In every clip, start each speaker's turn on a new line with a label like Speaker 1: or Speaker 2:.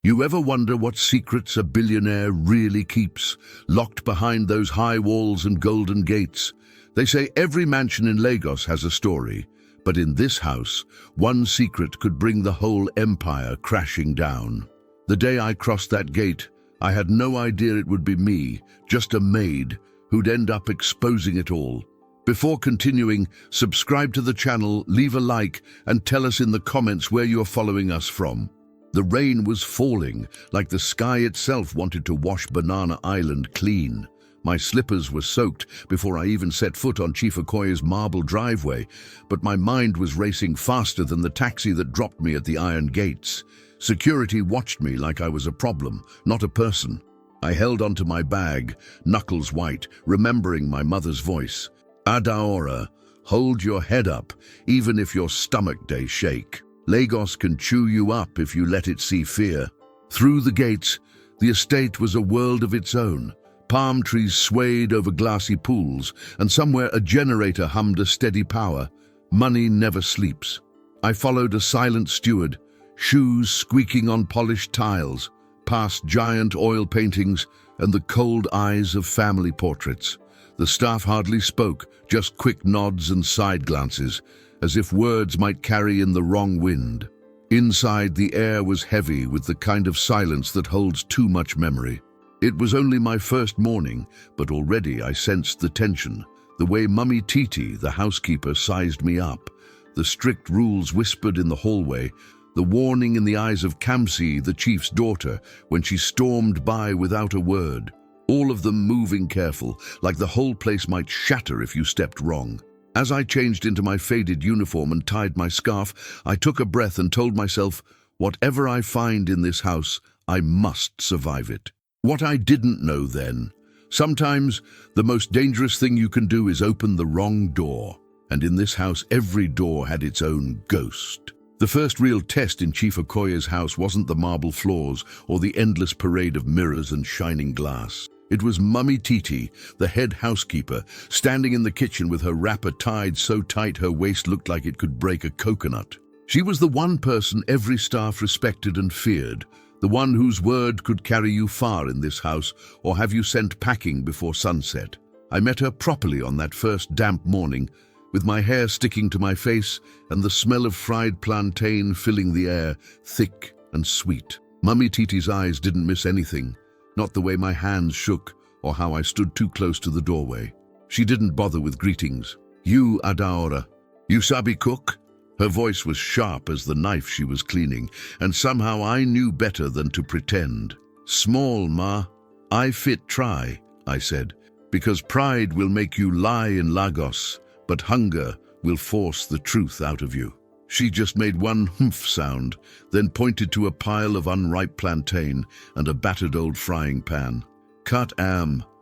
Speaker 1: You ever wonder what secrets a billionaire really keeps, locked behind those high walls and golden gates? They say every mansion in Lagos has a story, but in this house, one secret could bring the whole empire crashing down. The day I crossed that gate, I had no idea it would be me, just a maid, who'd end up exposing it all. Before continuing, subscribe to the channel, leave a like, and tell us in the comments where you're following us from. The rain was falling, like the sky itself wanted to wash Banana Island clean. My slippers were soaked before I even set foot on Chief Okoye's marble driveway, but my mind was racing faster than the taxi that dropped me at the iron gates. Security watched me like I was a problem, not a person. I held onto my bag, knuckles white, remembering my mother's voice. Adaora, hold your head up, even if your stomach day shake. Lagos can chew you up if you let it see fear. Through the gates, the estate was a world of its own. Palm trees swayed over glassy pools, and somewhere a generator hummed a steady power. Money never sleeps. I followed a silent steward, shoes squeaking on polished tiles, past giant oil paintings and the cold eyes of family portraits. The staff hardly spoke, just quick nods and side glances, as if words might carry in the wrong wind. Inside, the air was heavy with the kind of silence that holds too much memory. It was only my first morning, but already I sensed the tension. The way Mummy Titi, the housekeeper, sized me up, the strict rules whispered in the hallway, the warning in the eyes of Kamsi, the chief's daughter, when she stormed by without a word. All of them moving careful, like the whole place might shatter if you stepped wrong. As I changed into my faded uniform and tied my scarf, I took a breath and told myself, whatever I find in this house, I must survive it. What I didn't know then, sometimes the most dangerous thing you can do is open the wrong door. And in this house, every door had its own ghost. The first real test in Chief Okoye's house wasn't the marble floors or the endless parade of mirrors and shining glass. It was Mummy Titi, the head housekeeper, standing in the kitchen with her wrapper tied so tight her waist looked like it could break a coconut. She was the one person every staff respected and feared, the one whose word could carry you far in this house or have you sent packing before sunset. I met her properly on that first damp morning, with my hair sticking to my face and the smell of fried plantain filling the air, thick and sweet. Mummy Titi's eyes didn't miss anything. Not the way my hands shook or how I stood too close to the doorway. She didn't bother with greetings. You, Adaora, you sabi cook? Her voice was sharp as the knife she was cleaning, and somehow I knew better than to pretend. Small, ma. I fit try, I said, because pride will make you lie in Lagos, but hunger will force the truth out of you. She just made one humph sound, then pointed to a pile of unripe plantain and a battered old frying pan. Cut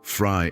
Speaker 1: fry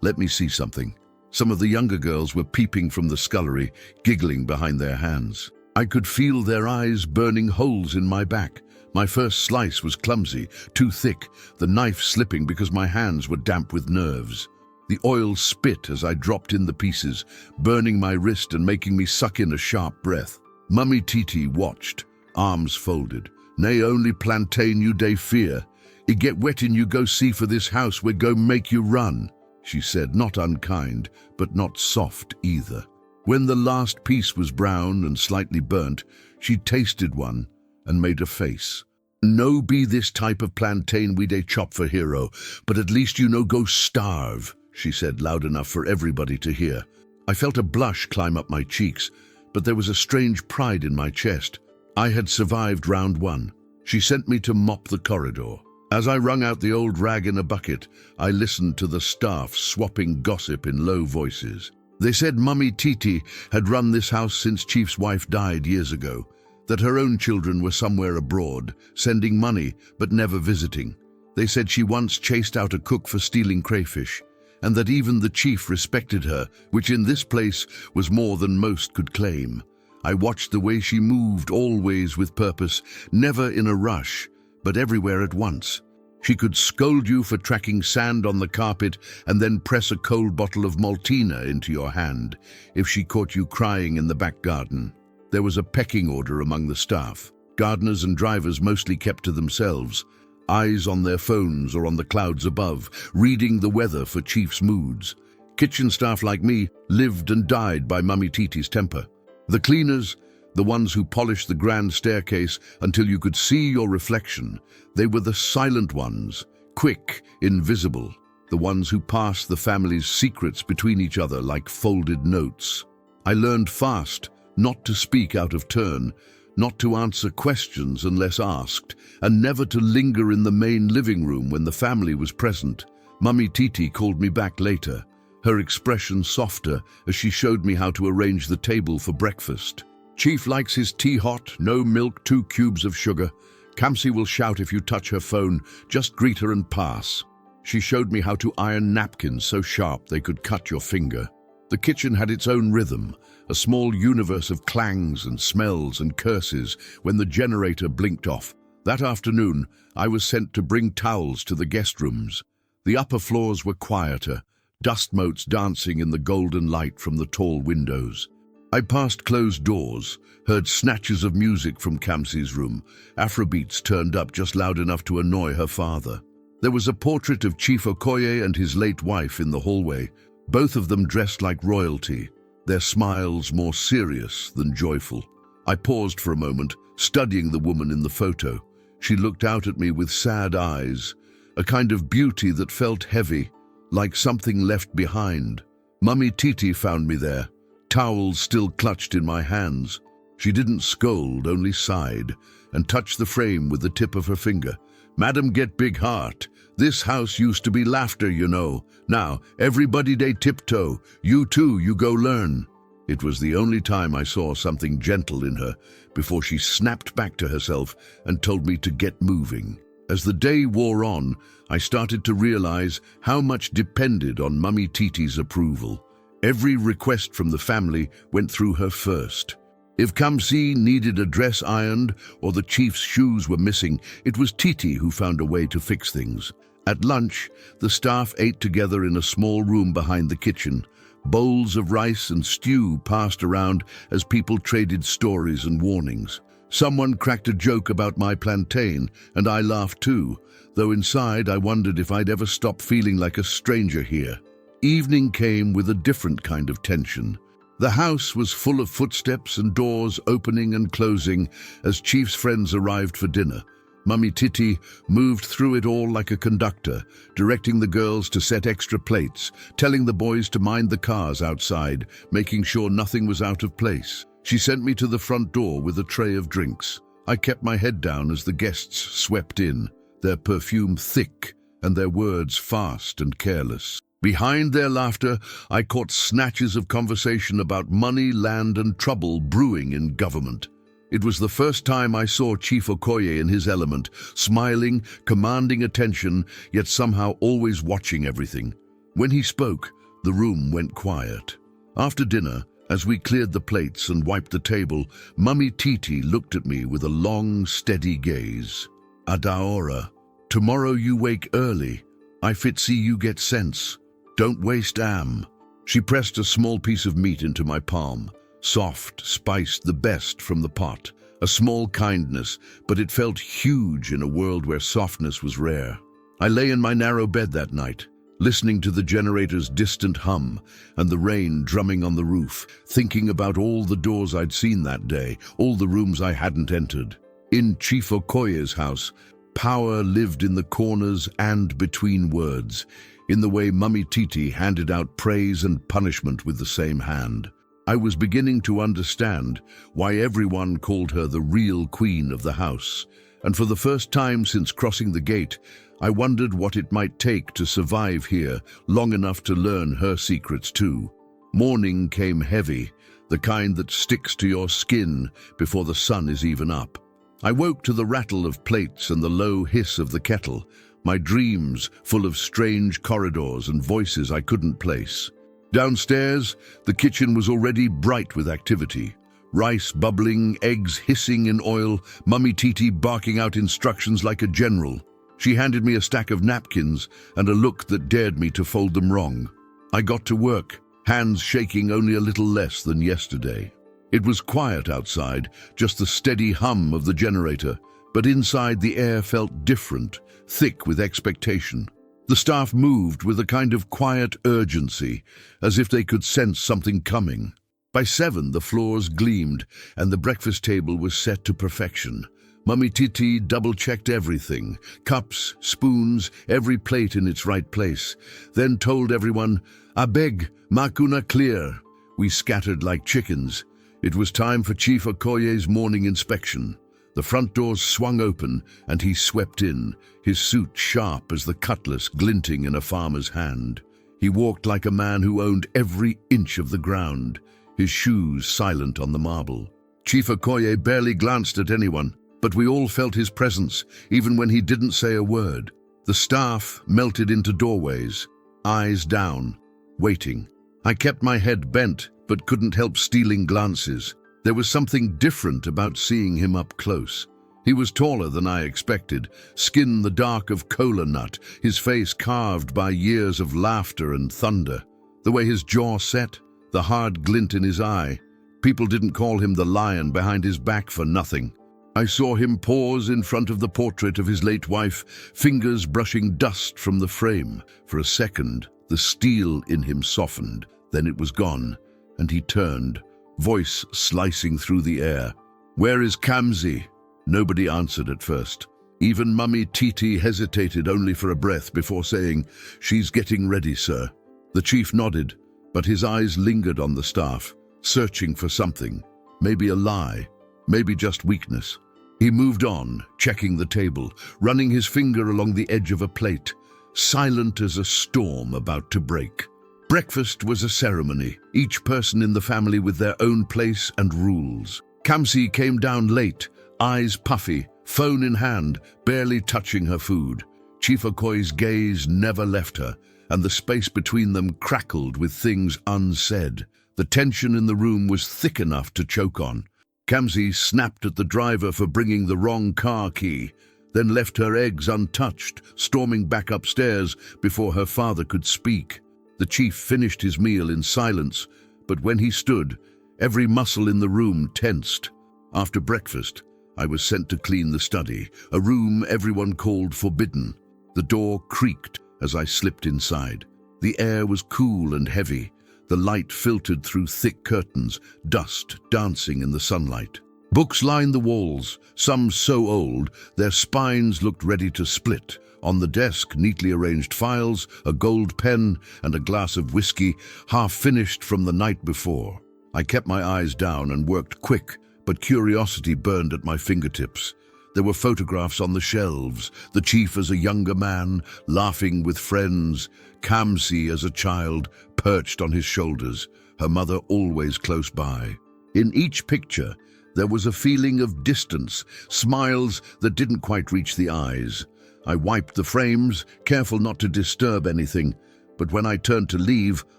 Speaker 1: let me see something. Some of the younger girls were peeping from the scullery, giggling behind their hands. I could feel their eyes burning holes in my back. My first slice was clumsy, too thick, the knife slipping because my hands were damp with nerves. The oil spit as I dropped in the pieces, burning my wrist and making me suck in a sharp breath. Mummy Titi watched, arms folded. Nay, only plantain you dey fear. It get wet and you go see for this house, we go make you run, she said, not unkind, but not soft either. When the last piece was brown and slightly burnt, she tasted one and made a face. No be this type of plantain we dey chop for hero, but at least you no go starve, she said loud enough for everybody to hear. I felt a blush climb up my cheeks, but there was a strange pride in my chest. I had survived round one. She sent me to mop the corridor. As I wrung out the old rag in a bucket, I listened to the staff swapping gossip in low voices. They said Mummy Titi had run this house since Chief's wife died years ago, that her own children were somewhere abroad, sending money but never visiting. They said she once chased out a cook for stealing crayfish, and that even the chief respected her, which in this place was more than most could claim. I watched the way she moved, always with purpose, never in a rush, but everywhere at once. She could scold you for tracking sand on the carpet and then press a cold bottle of Maltina into your hand if she caught you crying in the back garden. There was a pecking order among the staff. Gardeners and drivers mostly kept to themselves, eyes on their phones or on the clouds above, reading the weather for Chief's moods. Kitchen staff like me lived and died by Mummy Titi's temper. The cleaners, the ones who polished the grand staircase until you could see your reflection, they were the silent ones, quick, invisible, the ones who passed the family's secrets between each other like folded notes. I learned fast not to speak out of turn, not to answer questions unless asked, and never to linger in the main living room when the family was present. Mummy Titi called me back later, her expression softer as she showed me how to arrange the table for breakfast. Chief likes his tea hot, no milk, 2 cubes of sugar. Kamsi will shout if you touch her phone, just greet her and pass. She showed me how to iron napkins so sharp they could cut your finger. The kitchen had its own rhythm, a small universe of clangs and smells and curses when the generator blinked off. That afternoon, I was sent to bring towels to the guest rooms. The upper floors were quieter, dust motes dancing in the golden light from the tall windows. I passed closed doors, heard snatches of music from Kamsi's room. Afrobeats turned up just loud enough to annoy her father. There was a portrait of Chief Okoye and his late wife in the hallway, both of them dressed like royalty, their smiles more serious than joyful. I paused for a moment, studying the woman in the photo. She looked out at me with sad eyes, a kind of beauty that felt heavy, like something left behind. Mummy Titi found me there, towels still clutched in my hands. She didn't scold, only sighed, and touched the frame with the tip of her finger. "Madam, get big heart. This house used to be laughter, you know. Now, everybody they tiptoe. You too, you go learn." It was the only time I saw something gentle in her before she snapped back to herself and told me to get moving. As the day wore on, I started to realize how much depended on Mummy Titi's approval. Every request from the family went through her first. If Kamsi needed a dress ironed or the chief's shoes were missing, it was Titi who found a way to fix things. At lunch, the staff ate together in a small room behind the kitchen. Bowls of rice and stew passed around as people traded stories and warnings. Someone cracked a joke about my plantain, and I laughed too, though inside I wondered if I'd ever stop feeling like a stranger here. Evening came with a different kind of tension. The house was full of footsteps and doors opening and closing as Chief's friends arrived for dinner. Mummy Titi moved through it all like a conductor, directing the girls to set extra plates, telling the boys to mind the cars outside, making sure nothing was out of place. She sent me to the front door with a tray of drinks. I kept my head down as the guests swept in, their perfume thick and their words fast and careless. Behind their laughter, I caught snatches of conversation about money, land, and trouble brewing in government. It was the first time I saw Chief Okoye in his element, smiling, commanding attention, yet somehow always watching everything. When he spoke, the room went quiet. After dinner, as we cleared the plates and wiped the table, Mummy Titi looked at me with a long, steady gaze. "Adaora, tomorrow you wake early. I fit see you get sense. Don't waste am." She pressed a small piece of meat into my palm, soft, spiced, the best from the pot. A small kindness, but it felt huge in a world where softness was rare. I lay in my narrow bed that night, listening to the generator's distant hum and the rain drumming on the roof, thinking about all the doors I'd seen that day, all the rooms I hadn't entered. In Chief Okoye's house, power lived in the corners and between words, in the way Mummy Titi handed out praise and punishment with the same hand. I was beginning to understand why everyone called her the real queen of the house, and for the first time since crossing the gate, I wondered what it might take to survive here long enough to learn her secrets too. Morning came heavy, the kind that sticks to your skin before the sun is even up. I woke to the rattle of plates and the low hiss of the kettle, my dreams full of strange corridors and voices I couldn't place. Downstairs, the kitchen was already bright with activity. Rice bubbling, eggs hissing in oil, Mummy Titi barking out instructions like a general. She handed me a stack of napkins and a look that dared me to fold them wrong. I got to work, hands shaking only a little less than yesterday. It was quiet outside, just the steady hum of the generator, but inside the air felt different, thick with expectation. The staff moved with a kind of quiet urgency, as if they could sense something coming. By 7, the floors gleamed, and the breakfast table was set to perfection. Mummy Titi double-checked everything, cups, spoons, every plate in its right place, then told everyone, "Abeg, makuna clear." We scattered like chickens. It was time for Chief Okoye's morning inspection. The front doors swung open, and he swept in, his suit sharp as the cutlass glinting in a farmer's hand. He walked like a man who owned every inch of the ground, his shoes silent on the marble. Chief Okoye barely glanced at anyone, but we all felt his presence, even when he didn't say a word. The staff melted into doorways, eyes down, waiting. I kept my head bent, but couldn't help stealing glances. There was something different about seeing him up close. He was taller than I expected, skin the dark of cola nut, his face carved by years of laughter and thunder. The way his jaw set, the hard glint in his eye. People didn't call him the lion behind his back for nothing. I saw him pause in front of the portrait of his late wife, fingers brushing dust from the frame. For a second, the steel in him softened. Then it was gone, and he turned, voice slicing through the air. "Where is Kamsi?" Nobody answered at first. Even Mummy Titi hesitated only for a breath before saying, "She's getting ready, sir." The chief nodded, but his eyes lingered on the staff, searching for something. Maybe a lie, maybe just weakness. He moved on, checking the table, running his finger along the edge of a plate, silent as a storm about to break. Breakfast was a ceremony, each person in the family with their own place and rules. Kamsi came down late, eyes puffy, phone in hand, barely touching her food. Chief Okoye's gaze never left her, and the space between them crackled with things unsaid. The tension in the room was thick enough to choke on. Kamsi snapped at the driver for bringing the wrong car key, then left her eggs untouched, storming back upstairs before her father could speak. The chief finished his meal in silence, but when he stood, every muscle in the room tensed. After breakfast, I was sent to clean the study, a room everyone called forbidden. The door creaked as I slipped inside. The air was cool and heavy. The light filtered through thick curtains, dust dancing in the sunlight. Books lined the walls, some so old their spines looked ready to split. On the desk, neatly arranged files, a gold pen, and a glass of whiskey, half finished from the night before. I kept my eyes down and worked quick, but curiosity burned at my fingertips. There were photographs on the shelves, the chief as a younger man, laughing with friends, Kamsi as a child, perched on his shoulders, her mother always close by. In each picture, there was a feeling of distance, smiles that didn't quite reach the eyes. I wiped the frames, careful not to disturb anything, but when I turned to leave,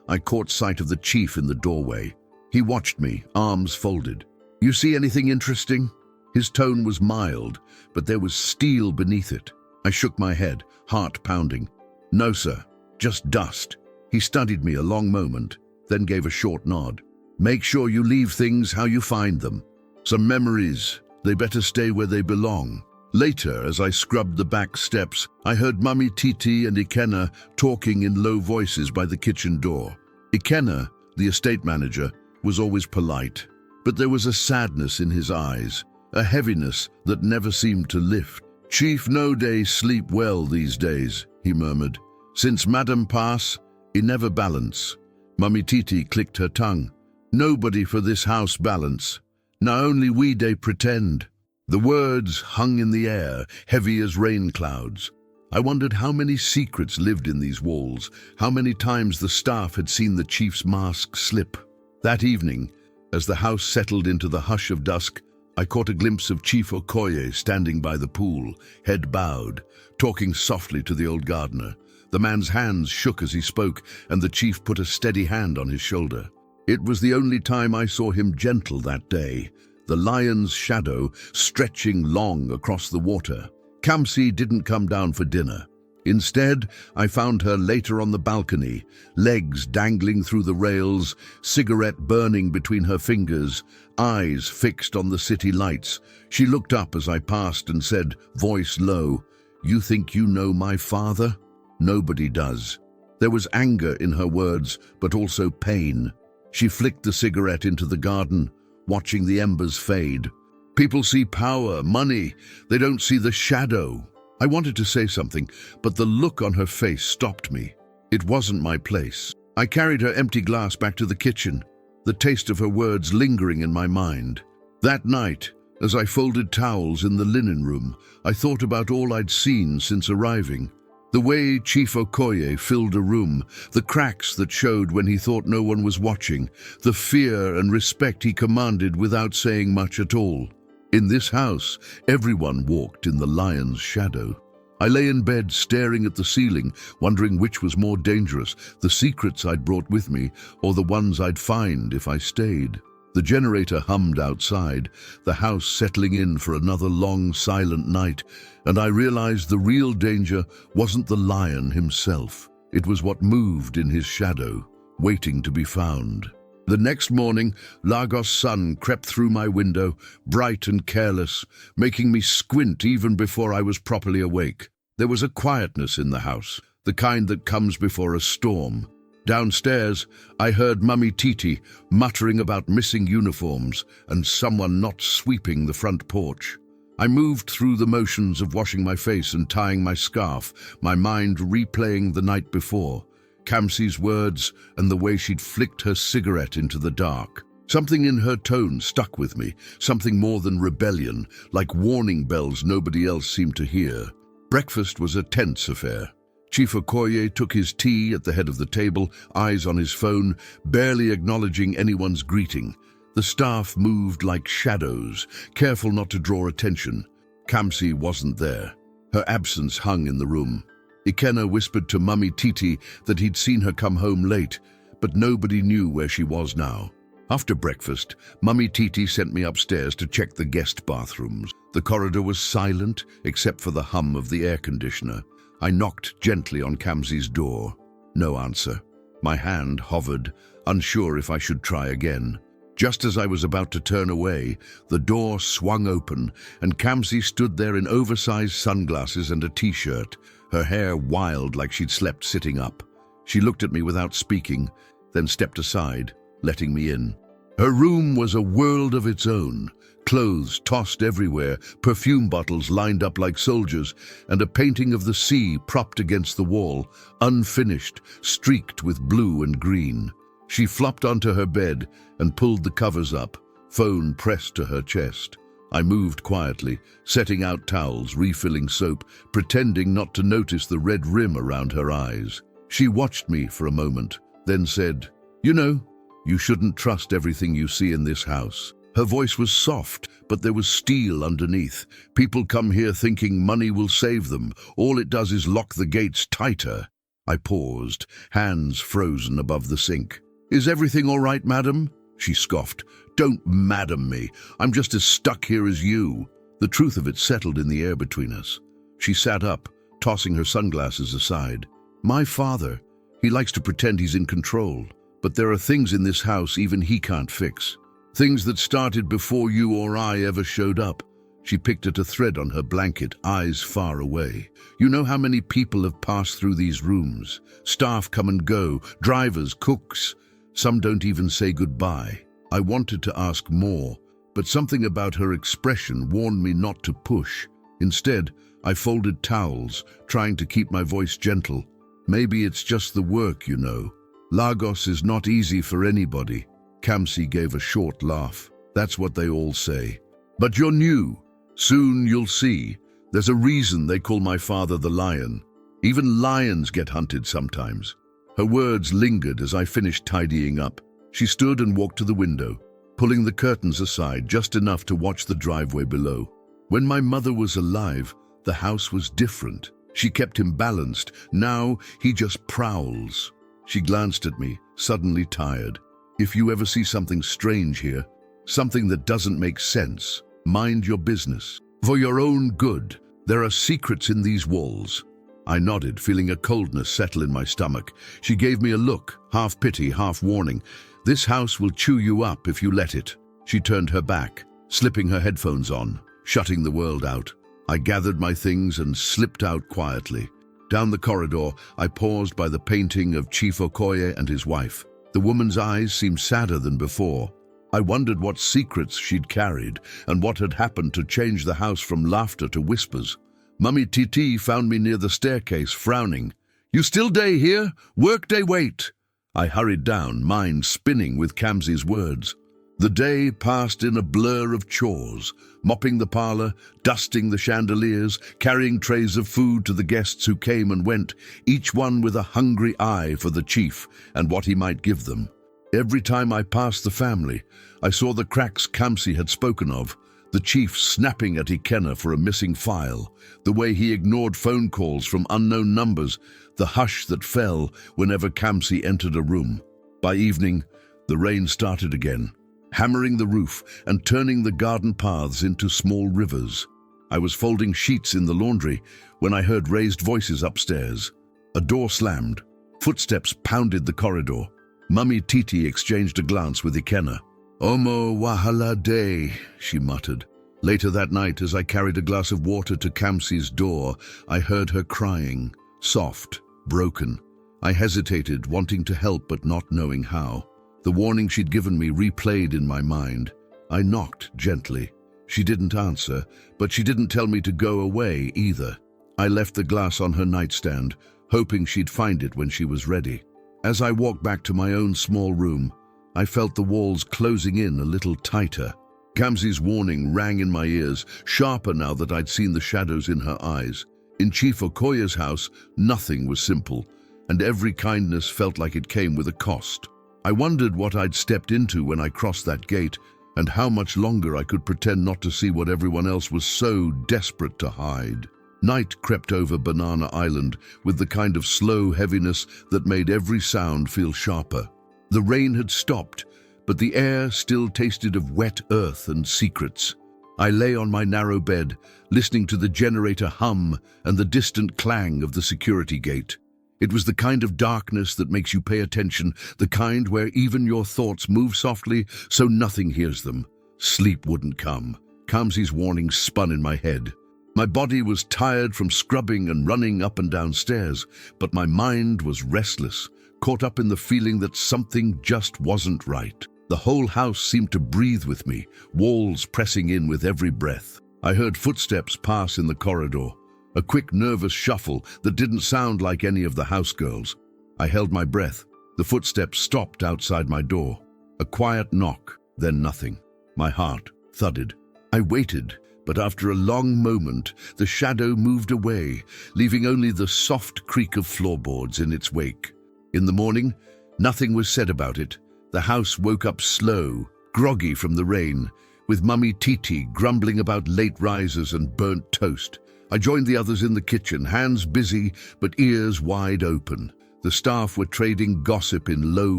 Speaker 1: I caught sight of the chief in the doorway. He watched me, arms folded. "You see anything interesting?" His tone was mild, but there was steel beneath it. I shook my head, heart pounding. "No, sir, just dust." He studied me a long moment, then gave a short nod. "Make sure you leave things how you find them. Some memories, they better stay where they belong." Later, as I scrubbed the back steps, I heard Mummy Titi and Ikenna talking in low voices by the kitchen door. Ikenna, the estate manager, was always polite, but there was a sadness in his eyes, a heaviness that never seemed to lift. "Chief no day sleep well these days," he murmured. "Since Madam pass, he never balance." Mummy Titi clicked her tongue. "Nobody for this house balance. Now only we dey pretend." The words hung in the air, heavy as rain clouds. I wondered how many secrets lived in these walls, how many times the staff had seen the chief's mask slip. That evening, as the house settled into the hush of dusk, I caught a glimpse of Chief Okoye standing by the pool, head bowed, talking softly to the old gardener. The man's hands shook as he spoke, and the chief put a steady hand on his shoulder. It was the only time I saw him gentle that day, the lion's shadow stretching long across the water. Kamsi didn't come down for dinner. Instead, I found her later on the balcony, legs dangling through the rails, cigarette burning between her fingers, eyes fixed on the city lights. She looked up as I passed and said, voice low, "You think you know my father? Nobody does." There was anger in her words, but also pain. She flicked the cigarette into the garden, watching the embers fade. People see power, money. They don't see the shadow. I wanted to say something, but the look on her face stopped me. It wasn't my place. I carried her empty glass back to the kitchen, the taste of her words lingering in my mind. That night, as I folded towels in the linen room, I thought about all I'd seen since arriving. The way Chief Okoye filled a room, the cracks that showed when he thought no one was watching, the fear and respect he commanded without saying much at all. In this house, everyone walked in the lion's shadow. I lay in bed staring at the ceiling, wondering which was more dangerous, the secrets I'd brought with me or the ones I'd find if I stayed. The generator hummed outside, the house settling in for another long, silent night, and I realized the real danger wasn't the lion himself. It was what moved in his shadow, waiting to be found. The next morning, Lagos' sun crept through my window, bright and careless, making me squint even before I was properly awake. There was a quietness in the house, the kind that comes before a storm. Downstairs, I heard Mummy Titi muttering about missing uniforms and someone not sweeping the front porch. I moved through the motions of washing my face and tying my scarf, my mind replaying the night before. Kamsi's words and the way she'd flicked her cigarette into the dark. Something in her tone stuck with me, something more than rebellion, like warning bells nobody else seemed to hear. Breakfast was a tense affair. Chief Okoye took his tea at the head of the table, eyes on his phone, barely acknowledging anyone's greeting. The staff moved like shadows, careful not to draw attention. Kamsi wasn't there. Her absence hung in the room. Ikenna whispered to Mummy Titi that he'd seen her come home late, but nobody knew where she was now. After breakfast, Mummy Titi sent me upstairs to check the guest bathrooms. The corridor was silent, except for the hum of the air conditioner. I knocked gently on Kamsi's door. No answer. My hand hovered, unsure if I should try again. Just as I was about to turn away, the door swung open, and Kamsi stood there in oversized sunglasses and a t-shirt, her hair wild like she'd slept sitting up. She looked at me without speaking, then stepped aside, letting me in. Her room was a world of its own. Clothes tossed everywhere, perfume bottles lined up like soldiers, and a painting of the sea propped against the wall, unfinished, streaked with blue and green. She flopped onto her bed and pulled the covers up, phone pressed to her chest. I moved quietly, setting out towels, refilling soap, pretending not to notice the red rim around her eyes. She watched me for a moment, then said, "You know, you shouldn't trust everything you see in this house." Her voice was soft, but there was steel underneath. People come here thinking money will save them. All it does is lock the gates tighter. I paused, hands frozen above the sink. "Is everything all right, madam?" She scoffed. "Don't madam me. I'm just as stuck here as you." The truth of it settled in the air between us. She sat up, tossing her sunglasses aside. "My father, he likes to pretend he's in control. But there are things in this house even he can't fix. Things that started before you or I ever showed up." She picked at a thread on her blanket, eyes far away. "You know how many people have passed through these rooms? Staff come and go, drivers, cooks. Some don't even say goodbye." I wanted to ask more, but something about her expression warned me not to push. Instead, I folded towels, trying to keep my voice gentle. "Maybe it's just the work, you know. Lagos is not easy for anybody." Kamsi gave a short laugh. "That's what they all say. But you're new. Soon you'll see. There's a reason they call my father the lion. Even lions get hunted sometimes." Her words lingered as I finished tidying up. She stood and walked to the window, pulling the curtains aside just enough to watch the driveway below. "When my mother was alive, the house was different. She kept him balanced. Now he just prowls." She glanced at me, suddenly tired. "If you ever see something strange here, something that doesn't make sense, mind your business. For your own good, there are secrets in these walls." I nodded, feeling a coldness settle in my stomach. She gave me a look, half pity, half warning. "This house will chew you up if you let it." She turned her back, slipping her headphones on, shutting the world out. I gathered my things and slipped out quietly. Down the corridor, I paused by the painting of Chief Okoye and his wife. The woman's eyes seemed sadder than before. I wondered what secrets she'd carried and what had happened to change the house from laughter to whispers. Mummy Titi found me near the staircase, frowning. "You still day here? Work day wait." I hurried down, mind spinning with Kamsi's words. The day passed in a blur of chores, mopping the parlor, dusting the chandeliers, carrying trays of food to the guests who came and went, each one with a hungry eye for the chief and what he might give them. Every time I passed the family, I saw the cracks Kamsi had spoken of, the chief snapping at Ikenna for a missing file, the way he ignored phone calls from unknown numbers, the hush that fell whenever Kamsi entered a room. By evening, the rain started again, hammering the roof and turning the garden paths into small rivers. I was folding sheets in the laundry when I heard raised voices upstairs. A door slammed. Footsteps pounded the corridor. Mummy Titi exchanged a glance with Ikenna. "Omo wahala day," she muttered. Later that night, as I carried a glass of water to Kamsi's door, I heard her crying, soft, broken. I hesitated, wanting to help but not knowing how. The warning she'd given me replayed in my mind. I knocked gently. She didn't answer, but she didn't tell me to go away either. I left the glass on her nightstand, hoping she'd find it when she was ready. As I walked back to my own small room, I felt the walls closing in a little tighter. Kamsi's warning rang in my ears, sharper now that I'd seen the shadows in her eyes. In Chief Okoye's house, nothing was simple, and every kindness felt like it came with a cost. I wondered what I'd stepped into when I crossed that gate, and how much longer I could pretend not to see what everyone else was so desperate to hide. Night crept over Banana Island with the kind of slow heaviness that made every sound feel sharper. The rain had stopped, but the air still tasted of wet earth and secrets. I lay on my narrow bed, listening to the generator hum and the distant clang of the security gate. It was the kind of darkness that makes you pay attention, the kind where even your thoughts move softly so nothing hears them. Sleep wouldn't come. Kamsi's warning spun in my head. My body was tired from scrubbing and running up and down stairs, but my mind was restless, caught up in the feeling that something just wasn't right. The whole house seemed to breathe with me, walls pressing in with every breath. I heard footsteps pass in the corridor, a quick nervous shuffle that didn't sound like any of the house girls. I held my breath. The footsteps stopped outside my door. A quiet knock, then nothing. My heart thudded. I waited, but after a long moment, the shadow moved away, leaving only the soft creak of floorboards in its wake. In the morning, nothing was said about it. The house woke up slow, groggy from the rain, with Mummy Titi grumbling about late risers and burnt toast. I joined the others in the kitchen, hands busy but ears wide open. The staff were trading gossip in low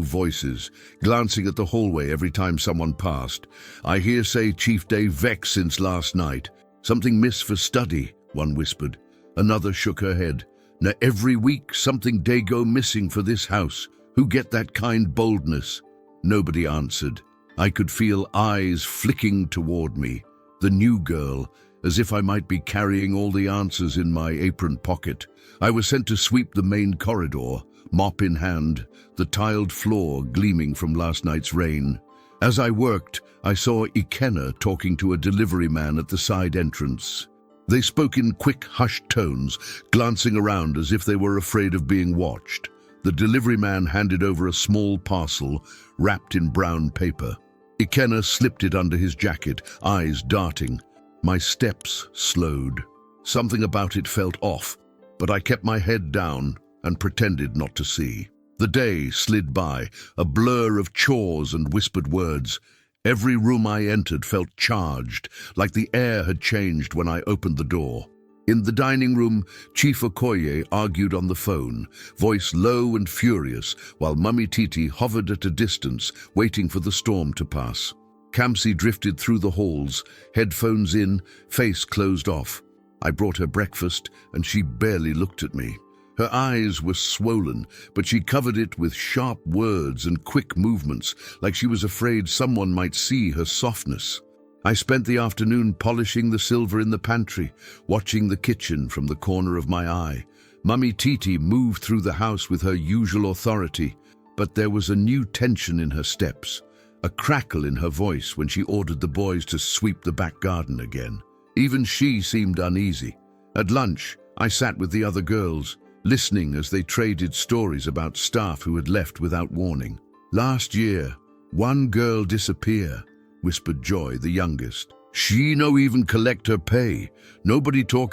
Speaker 1: voices, glancing at the hallway every time someone passed. "I hear say Chief Day vexed since last night. Something miss for study," one whispered. Another shook her head. "Now every week something day go missing for this house. Who get that kind boldness?" Nobody answered. I could feel eyes flicking toward me. The new girl, as if I might be carrying all the answers in my apron pocket. I was sent to sweep the main corridor, mop in hand, the tiled floor gleaming from last night's rain. As I worked, I saw Ikenna talking to a delivery man at the side entrance. They spoke in quick, hushed tones, glancing around as if they were afraid of being watched. The delivery man handed over a small parcel wrapped in brown paper. Ikenna slipped it under his jacket, eyes darting. My steps slowed. Something about it felt off, but I kept my head down and pretended not to see. The day slid by, a blur of chores and whispered words. Every room I entered felt charged, like the air had changed when I opened the door. In the dining room, Chief Okoye argued on the phone, voice low and furious, while Mummy Titi hovered at a distance, waiting for the storm to pass. Kamsi drifted through the halls, headphones in, face closed off. I brought her breakfast, and she barely looked at me. Her eyes were swollen, but she covered it with sharp words and quick movements, like she was afraid someone might see her softness. I spent the afternoon polishing the silver in the pantry, watching the kitchen from the corner of my eye. Mummy Titi moved through the house with her usual authority, but there was a new tension in her steps, a crackle in her voice when she ordered the boys to sweep the back garden again. Even she seemed uneasy. At lunch, I sat with the other girls, listening as they traded stories about staff who had left without warning. "Last year, one girl disappear," whispered Joy, the youngest. "She no even collect her pay. Nobody talk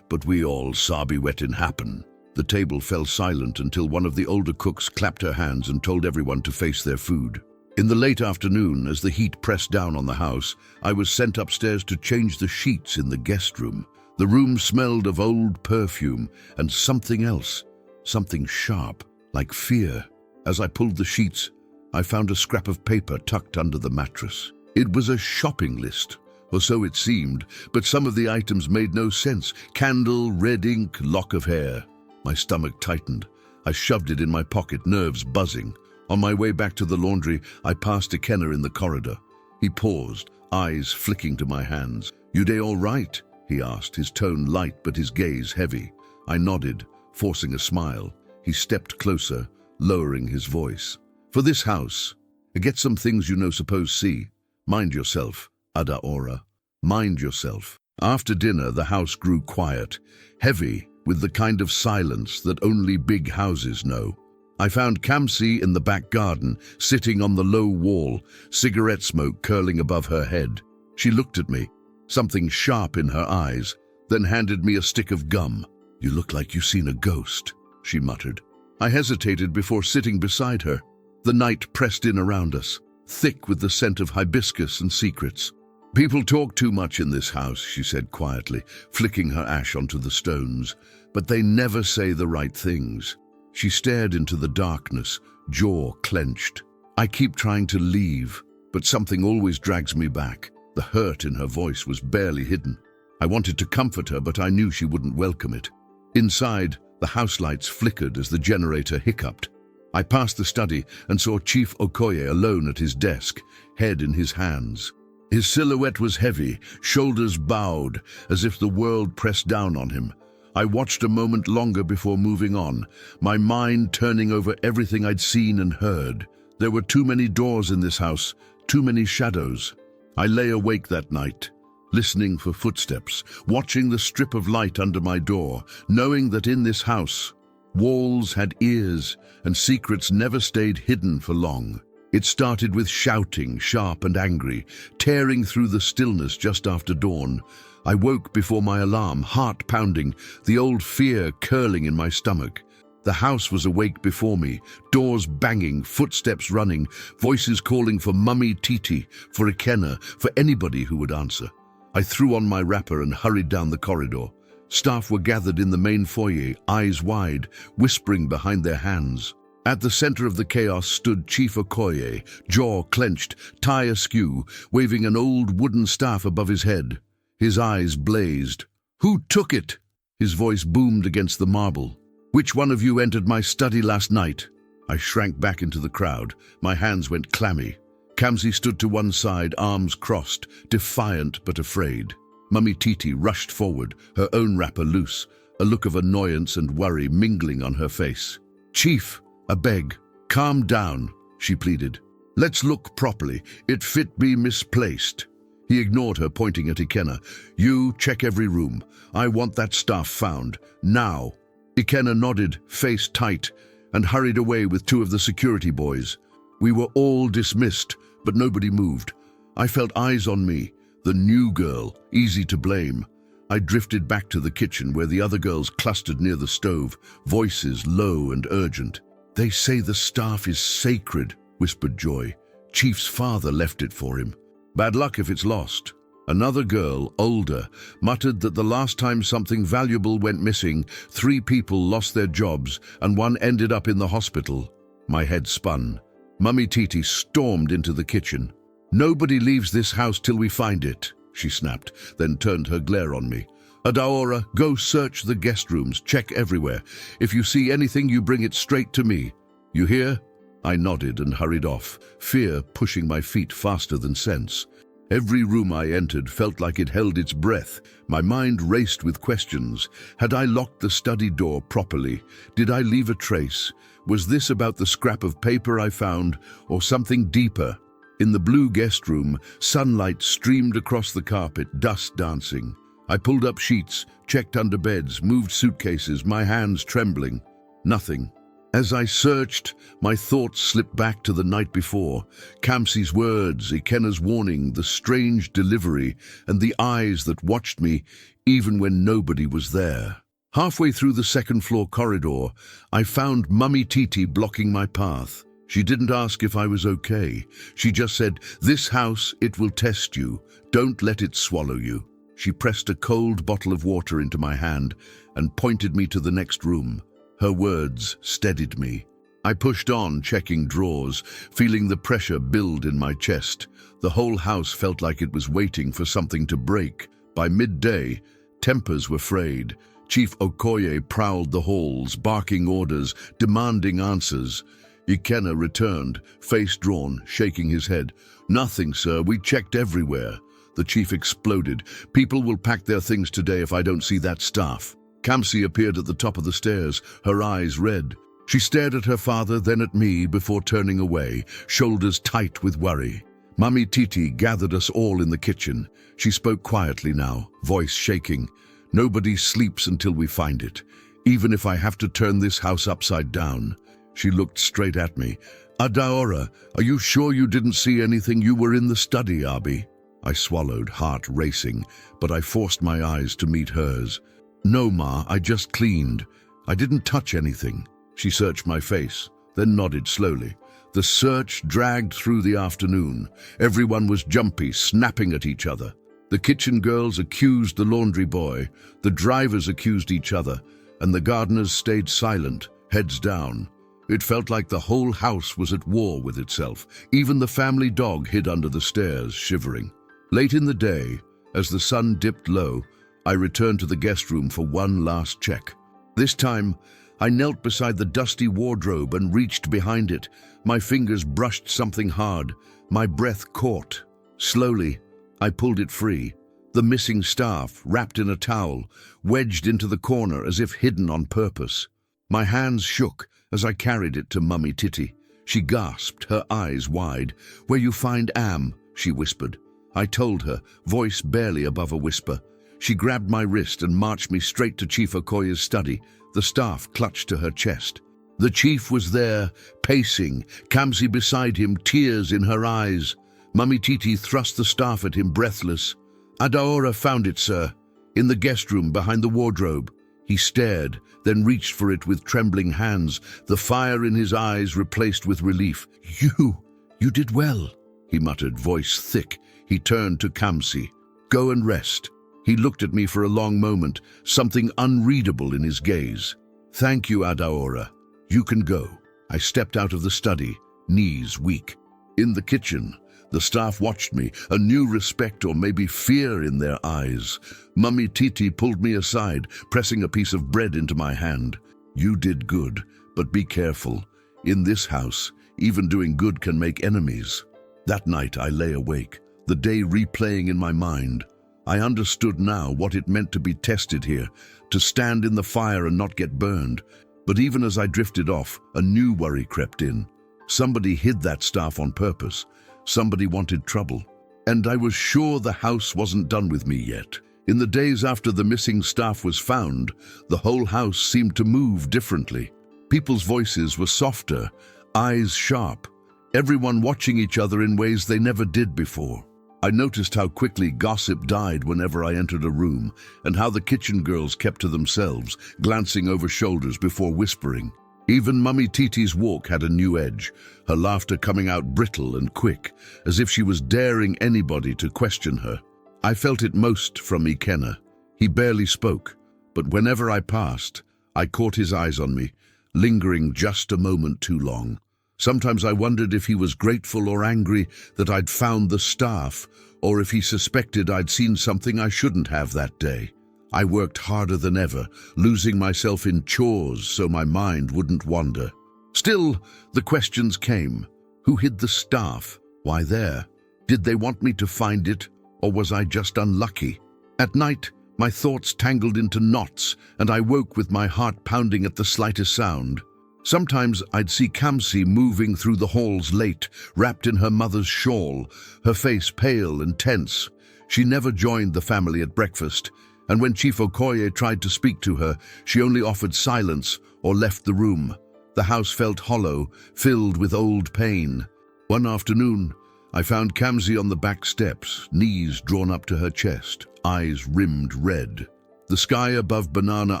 Speaker 1: but we all sabi wetin happen." The table fell silent until one of the older cooks clapped her hands and told everyone to face their food. In the late afternoon, as the heat pressed down on the house, I was sent upstairs to change the sheets in the guest room. The room smelled of old perfume and something else, something sharp, like fear. As I pulled the sheets, I found a scrap of paper tucked under the mattress. It was a shopping list, or so it seemed, but some of the items made no sense. Candle, red ink, lock of hair. My stomach tightened. I shoved it in my pocket, nerves buzzing. On my way back to the laundry, I passed Ikenna in the corridor. He paused, eyes flicking to my hands. "You dey all right?" he asked, his tone light but his gaze heavy. I nodded, forcing a smile. He stepped closer, lowering his voice. "For this house, I get some things you no suppose see. Mind yourself, Ada Ora. Mind yourself." After dinner, the house grew quiet, heavy with the kind of silence that only big houses know. I found Kamsi in the back garden, sitting on the low wall, cigarette smoke curling above her head. She looked at me, something sharp in her eyes, then handed me a stick of gum. "You look like you've seen a ghost," she muttered. I hesitated before sitting beside her. The night pressed in around us, thick with the scent of hibiscus and secrets. "People talk too much in this house," she said quietly, flicking her ash onto the stones, "but they never say the right things." She stared into the darkness, jaw clenched. "I keep trying to leave, but something always drags me back." The hurt in her voice was barely hidden. I wanted to comfort her, but I knew she wouldn't welcome it. Inside, the house lights flickered as the generator hiccuped. I passed the study and saw Chief Okoye alone at his desk, head in his hands. His silhouette was heavy, shoulders bowed, as if the world pressed down on him. I watched a moment longer before moving on, my mind turning over everything I'd seen and heard. There were too many doors in this house, too many shadows. I lay awake that night, listening for footsteps, watching the strip of light under my door, knowing that in this house, walls had ears and secrets never stayed hidden for long. It started with shouting, sharp and angry, tearing through the stillness just after dawn. I woke before my alarm, heart pounding, the old fear curling in my stomach. The house was awake before me, doors banging, footsteps running, voices calling for Mummy Titi, for Ikenna, for anybody who would answer. I threw on my wrapper and hurried down the corridor. Staff were gathered in the main foyer, eyes wide, whispering behind their hands. At the center of the chaos stood Chief Okoye, jaw clenched, tie askew, waving an old wooden staff above his head. His eyes blazed. "Who took it?" His voice boomed against the marble. "Which one of you entered my study last night?" I shrank back into the crowd. My hands went clammy. Kamsi stood to one side, arms crossed, defiant but afraid. Mummy Titi rushed forward, her own wrapper loose, a look of annoyance and worry mingling on her face. "Chief, I beg, calm down," she pleaded. "Let's look properly. It fit be misplaced." He ignored her, pointing at Ikenna. "You check every room. I want that staff found. Now." Ikenna nodded, face tight, and hurried away with two of the security boys. We were all dismissed, but nobody moved. I felt eyes on me, the new girl, easy to blame. I drifted back to the kitchen where the other girls clustered near the stove, voices low and urgent. "They say the staff is sacred," whispered Joy. "Chief's father left it for him. Bad luck if it's lost." Another girl, older, muttered that the last time something valuable went missing, 3 people lost their jobs and 1 ended up in the hospital. My head spun. Mummy Titi stormed into the kitchen. "Nobody leaves this house till we find it," she snapped, then turned her glare on me. Adaora, go search the guest rooms, check everywhere. If you see anything, you bring it straight to me. You hear? I nodded and hurried off, fear pushing my feet faster than sense. Every room I entered felt like it held its breath. My mind raced with questions. Had I locked the study door properly? Did I leave a trace? Was this about the scrap of paper I found, or something deeper? In the blue guest room, sunlight streamed across the carpet, dust dancing. I pulled up sheets, checked under beds, moved suitcases, my hands trembling. Nothing. As I searched, my thoughts slipped back to the night before. Kamsi's words, Ikena's warning, the strange delivery, and the eyes that watched me even when nobody was there. Halfway through the second-floor corridor, I found Mummy Titi blocking my path. She didn't ask if I was okay. She just said, "This house, it will test you. Don't let it swallow you." She pressed a cold bottle of water into my hand and pointed me to the next room. Her words steadied me. I pushed on, checking drawers, feeling the pressure build in my chest. The whole house felt like it was waiting for something to break. By midday, tempers were frayed. Chief Okoye prowled the halls, barking orders, demanding answers. Ikena returned, face drawn, shaking his head. "Nothing, sir. We checked everywhere." The chief exploded. "People will pack their things today if I don't see that staff." Kamsi appeared at the top of the stairs, her eyes red. She stared at her father, then at me, before turning away, shoulders tight with worry. Mummy Titi gathered us all in the kitchen. She spoke quietly now, voice shaking. "Nobody sleeps until we find it, even if I have to turn this house upside down." She looked straight at me. "Adaora, are you sure you didn't see anything? You were in the study, Abi." I swallowed, heart racing, but I forced my eyes to meet hers. "No, Ma, I just cleaned. I didn't touch anything." She searched my face, then nodded slowly. The search dragged through the afternoon. Everyone was jumpy, snapping at each other. The kitchen girls accused the laundry boy, the drivers accused each other, and the gardeners stayed silent, heads down. It felt like the whole house was at war with itself. Even the family dog hid under the stairs, shivering. Late in the day, as the sun dipped low, I returned to the guest room for one last check. This time, I knelt beside the dusty wardrobe and reached behind it. My fingers brushed something hard. My breath caught. Slowly, I pulled it free. The missing staff, wrapped in a towel, wedged into the corner as if hidden on purpose. My hands shook as I carried it to Mummy Titi. She gasped, her eyes wide. "Where you find Am," she whispered. I told her, voice barely above a whisper. She grabbed my wrist and marched me straight to Chief Okoye's study. The staff clutched to her chest. The chief was there, pacing, Kamsi beside him, tears in her eyes. Mummy Titi thrust the staff at him, breathless. "Adaora found it, sir, in the guest room behind the wardrobe." He stared, then reached for it with trembling hands, the fire in his eyes replaced with relief. You did well," he muttered, voice thick. He turned to Kamsi. "Go and rest." He looked at me for a long moment, something unreadable in his gaze. "Thank you, Adaora. You can go." I stepped out of the study, knees weak. In the kitchen, the staff watched me, a new respect or maybe fear in their eyes. Mummy Titi pulled me aside, pressing a piece of bread into my hand. "You did good, but be careful. In this house, even doing good can make enemies." That night I lay awake, the day replaying in my mind. I understood now what it meant to be tested here, to stand in the fire and not get burned. But even as I drifted off, a new worry crept in. Somebody hid that staff on purpose. Somebody wanted trouble. And I was sure the house wasn't done with me yet. In the days after the missing staff was found, the whole house seemed to move differently. People's voices were softer, eyes sharp, everyone watching each other in ways they never did before. I noticed how quickly gossip died whenever I entered a room, and how the kitchen girls kept to themselves, glancing over shoulders before whispering. Even Mummy Titi's walk had a new edge, her laughter coming out brittle and quick, as if she was daring anybody to question her. I felt it most from Ikena. He barely spoke, but whenever I passed, I caught his eyes on me, lingering just a moment too long. Sometimes I wondered if he was grateful or angry that I'd found the staff, or if he suspected I'd seen something I shouldn't have that day. I worked harder than ever, losing myself in chores so my mind wouldn't wander. Still, the questions came. Who hid the staff? Why there? Did they want me to find it, or was I just unlucky? At night, my thoughts tangled into knots, and I woke with my heart pounding at the slightest sound. Sometimes I'd see Kamsi moving through the halls late, wrapped in her mother's shawl, her face pale and tense. She never joined the family at breakfast, and when Chief Okoye tried to speak to her, she only offered silence or left the room. The house felt hollow, filled with old pain. One afternoon, I found Kamsi on the back steps, knees drawn up to her chest, eyes rimmed red. The sky above Banana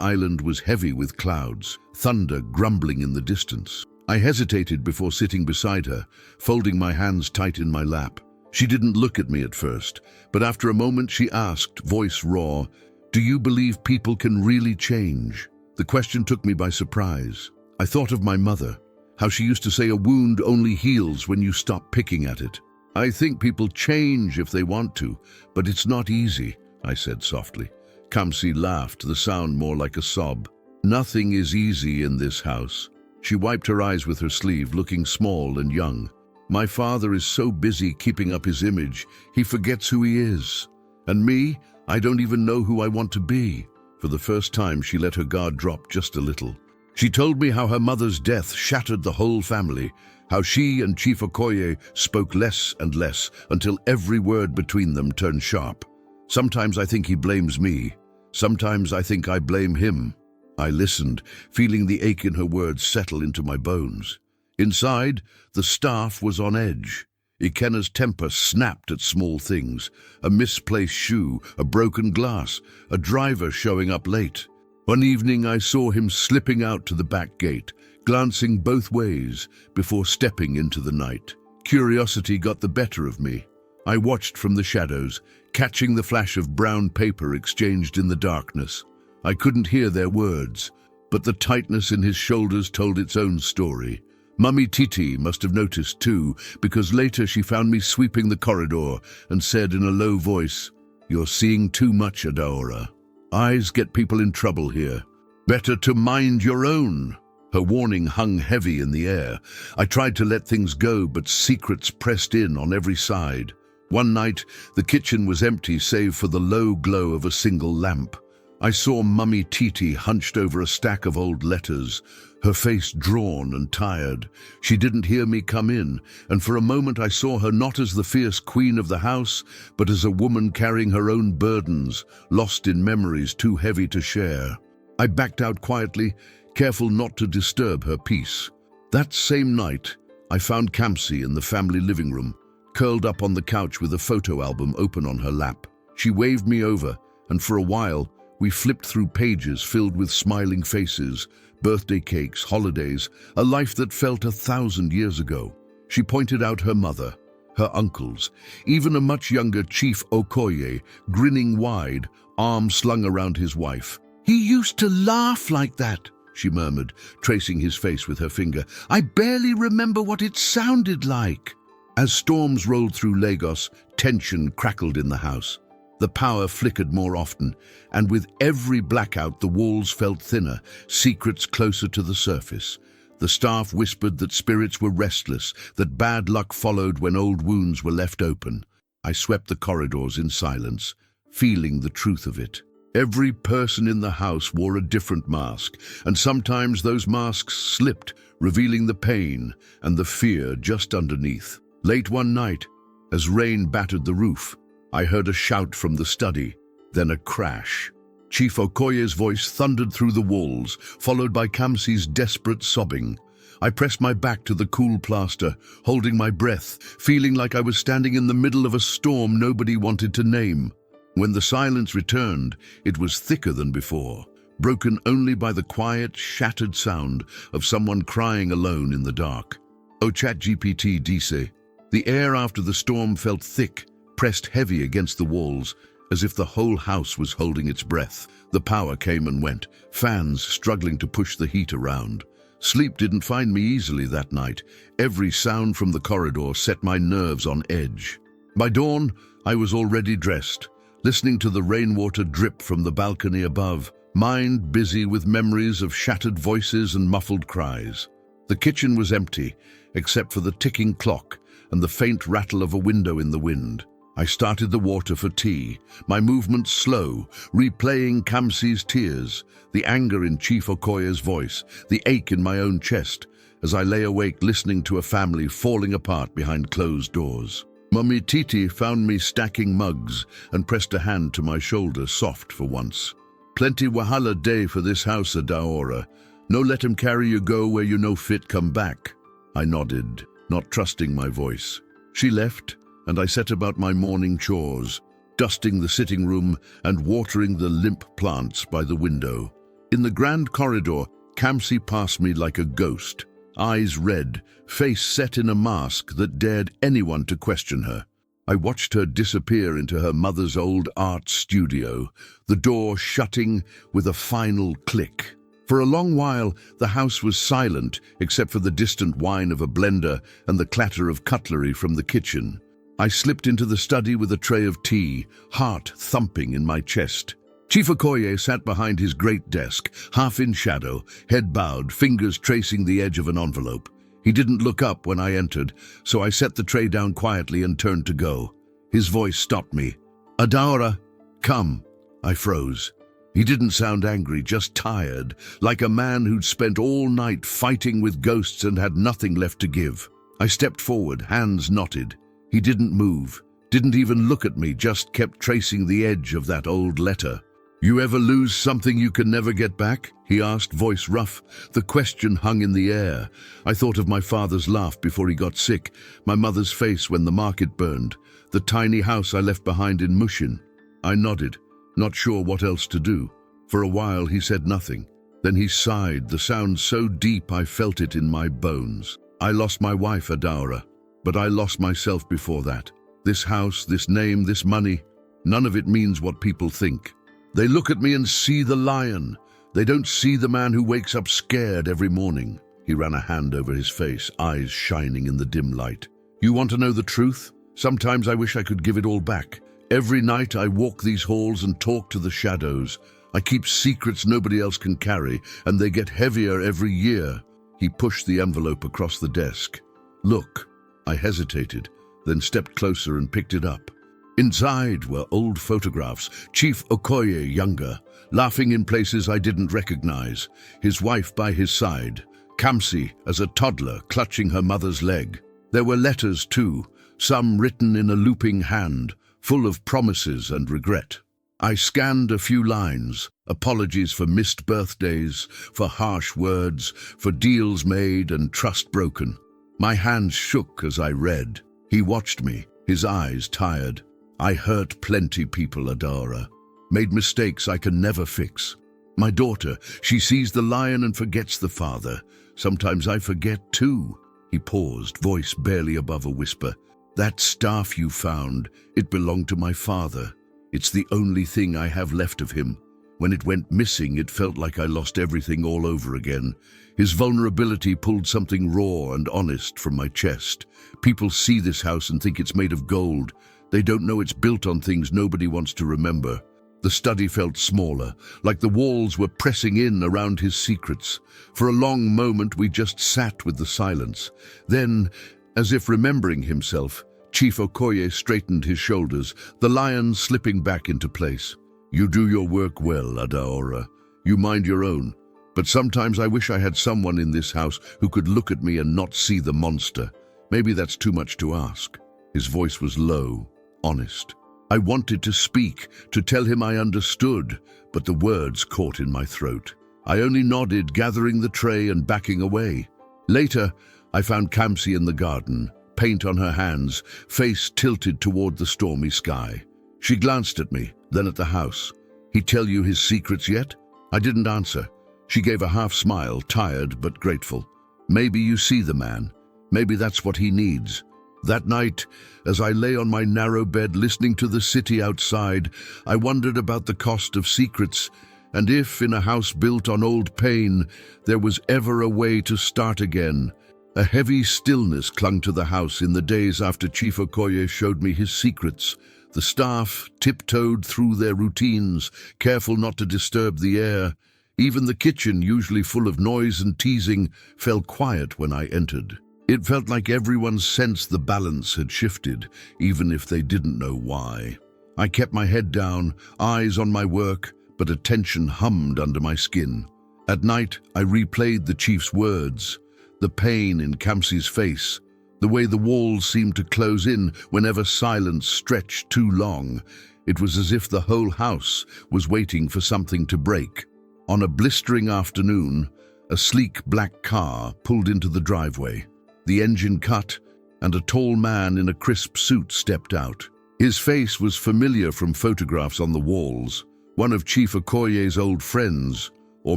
Speaker 1: Island was heavy with clouds, thunder grumbling in the distance. I hesitated before sitting beside her, folding my hands tight in my lap. She didn't look at me at first, but after a moment she asked, voice raw, "Do you believe people can really change?" The question took me by surprise. I thought of my mother, how she used to say a wound only heals when you stop picking at it. "I think people change if they want to, but it's not easy," I said softly. Kamsi laughed, the sound more like a sob. "Nothing is easy in this house." She wiped her eyes with her sleeve, looking small and young. "My father is so busy keeping up his image, he forgets who he is. And me, I don't even know who I want to be." For the first time, she let her guard drop just a little. She told me how her mother's death shattered the whole family, how she and Chief Okoye spoke less and less until every word between them turned sharp. "Sometimes I think he blames me. Sometimes I think I blame him." I listened, feeling the ache in her words settle into my bones. Inside, the staff was on edge. Ikenna's temper snapped at small things: a misplaced shoe, a broken glass, a driver showing up late. One evening I saw him slipping out to the back gate, glancing both ways before stepping into the night. Curiosity got the better of me. I watched from the shadows, catching the flash of brown paper exchanged in the darkness. I couldn't hear their words, but the tightness in his shoulders told its own story. Mummy Titi must have noticed too, because later she found me sweeping the corridor and said in a low voice, "You're seeing too much, Adaora. Eyes get people in trouble here. Better to mind your own." Her warning hung heavy in the air. I tried to let things go, but secrets pressed in on every side. One night, the kitchen was empty save for the low glow of a single lamp. I saw Mummy Titi hunched over a stack of old letters, her face drawn and tired. She didn't hear me come in, and for a moment I saw her not as the fierce queen of the house, but as a woman carrying her own burdens, lost in memories too heavy to share. I backed out quietly, careful not to disturb her peace. That same night, I found Kamsi in the family living room, curled up on the couch with a photo album open on her lap. She waved me over, and for a while, we flipped through pages filled with smiling faces, birthday cakes, holidays, a life that felt 1,000 years ago. She pointed out her mother, her uncles, even a much younger Chief Okoye, grinning wide, arms slung around his wife. "He used to laugh like that," she murmured, tracing his face with her finger. "I barely remember what it sounded like." As storms rolled through Lagos, tension crackled in the house. The power flickered more often, and with every blackout the walls felt thinner, secrets closer to the surface. The staff whispered that spirits were restless, that bad luck followed when old wounds were left open. I swept the corridors in silence, feeling the truth of it. Every person in the house wore a different mask, and sometimes those masks slipped, revealing the pain and the fear just underneath. Late one night, as rain battered the roof, I heard a shout from the study, then a crash. Chief Okoye's voice thundered through the walls, followed by Kamsi's desperate sobbing. I pressed my back to the cool plaster, holding my breath, feeling like I was standing in the middle of a storm nobody wanted to name. When the silence returned, it was thicker than before, broken only by the quiet, shattered sound of someone crying alone in the dark. "Oh, ChatGPT dice." The air after the storm felt thick, pressed heavy against the walls, as if the whole house was holding its breath. The power came and went, fans struggling to push the heat around. Sleep didn't find me easily that night. Every sound from the corridor set my nerves on edge. By dawn, I was already dressed, listening to the rainwater drip from the balcony above, mind busy with memories of shattered voices and muffled cries. The kitchen was empty, except for the ticking clock and the faint rattle of a window in the wind. I started the water for tea, my movements slow, replaying Kamsi's tears, the anger in Chief Okoye's voice, the ache in my own chest, as I lay awake listening to a family falling apart behind closed doors. Mummy Titi found me stacking mugs and pressed a hand to my shoulder, soft for once. "Plenty wahala day for this house, Adaora. No let him carry you go where you no fit come back." I nodded, not trusting my voice. She left, and I set about my morning chores, dusting the sitting room and watering the limp plants by the window. In the grand corridor, Kamsi passed me like a ghost, eyes red, face set in a mask that dared anyone to question her. I watched her disappear into her mother's old art studio, the door shutting with a final click. For a long while, the house was silent, except for the distant whine of a blender and the clatter of cutlery from the kitchen. I slipped into the study with a tray of tea, heart thumping in my chest. Chief Okoye sat behind his great desk, half in shadow, head bowed, fingers tracing the edge of an envelope. He didn't look up when I entered, so I set the tray down quietly and turned to go. His voice stopped me. "Adaora, come." I froze. He didn't sound angry, just tired, like a man who'd spent all night fighting with ghosts and had nothing left to give. I stepped forward, hands knotted. He didn't move, didn't even look at me, just kept tracing the edge of that old letter. "You ever lose something you can never get back?" he asked, voice rough. The question hung in the air. I thought of my father's laugh before he got sick, my mother's face when the market burned, the tiny house I left behind in Mushin. I nodded, not sure what else to do. For a while he said nothing. Then he sighed, the sound so deep I felt it in my bones. "I lost my wife, Adaora. But I lost myself before that. This house, this name, this money, none of it means what people think. They look at me and see the lion. They don't see the man who wakes up scared every morning." He ran a hand over his face, eyes shining in the dim light. "You want to know the truth? Sometimes I wish I could give it all back. Every night I walk these halls and talk to the shadows. I keep secrets nobody else can carry, and they get heavier every year." He pushed the envelope across the desk. "Look." I hesitated, then stepped closer and picked it up. Inside were old photographs, Chief Okoye younger, laughing in places I didn't recognize, his wife by his side, Kamsi as a toddler clutching her mother's leg. There were letters too, some written in a looping hand, full of promises and regret. I scanned a few lines, apologies for missed birthdays, for harsh words, for deals made and trust broken. My hands shook as I read. He watched me, his eyes tired. "I hurt plenty people, Adaora. Made mistakes I can never fix. My daughter, she sees the lion and forgets the father. Sometimes I forget too." He paused, voice barely above a whisper. "That staff you found, it belonged to my father. It's the only thing I have left of him. When it went missing, it felt like I lost everything all over again. His vulnerability pulled something raw and honest from my chest. People see this house and think it's made of gold. They don't know it's built on things nobody wants to remember." The study felt smaller, like the walls were pressing in around his secrets. For a long moment we just sat with the silence. Then, as if remembering himself, Chief Okoye straightened his shoulders, the lion slipping back into place. "You do your work well, Adaora. You mind your own. But sometimes I wish I had someone in this house who could look at me and not see the monster. Maybe that's too much to ask." His voice was low, honest. I wanted to speak, to tell him I understood, but the words caught in my throat. I only nodded, gathering the tray and backing away. Later, I found Kamsi in the garden, paint on her hands, face tilted toward the stormy sky. She glanced at me, then at the house. "He tell you his secrets yet?" I didn't answer. She gave a half smile, tired but grateful. "Maybe you see the man. Maybe that's what he needs." That night, as I lay on my narrow bed listening to the city outside, I wondered about the cost of secrets, and if, in a house built on old pain, there was ever a way to start again. A heavy stillness clung to the house in the days after Chief Okoye showed me his secrets, The staff tiptoed through their routines, careful not to disturb the air. Even the kitchen, usually full of noise and teasing, fell quiet when I entered. It felt like everyone sensed the balance had shifted, even if they didn't know why. I kept my head down, eyes on my work, but a tension hummed under my skin. At night, I replayed the chief's words, the pain in Kamsi's face, the way the walls seemed to close in whenever silence stretched too long. It was as if the whole house was waiting for something to break. On a blistering afternoon, a sleek black car pulled into the driveway. The engine cut, and a tall man in a crisp suit stepped out. His face was familiar from photographs on the walls, one of Chief Okoye's old friends, or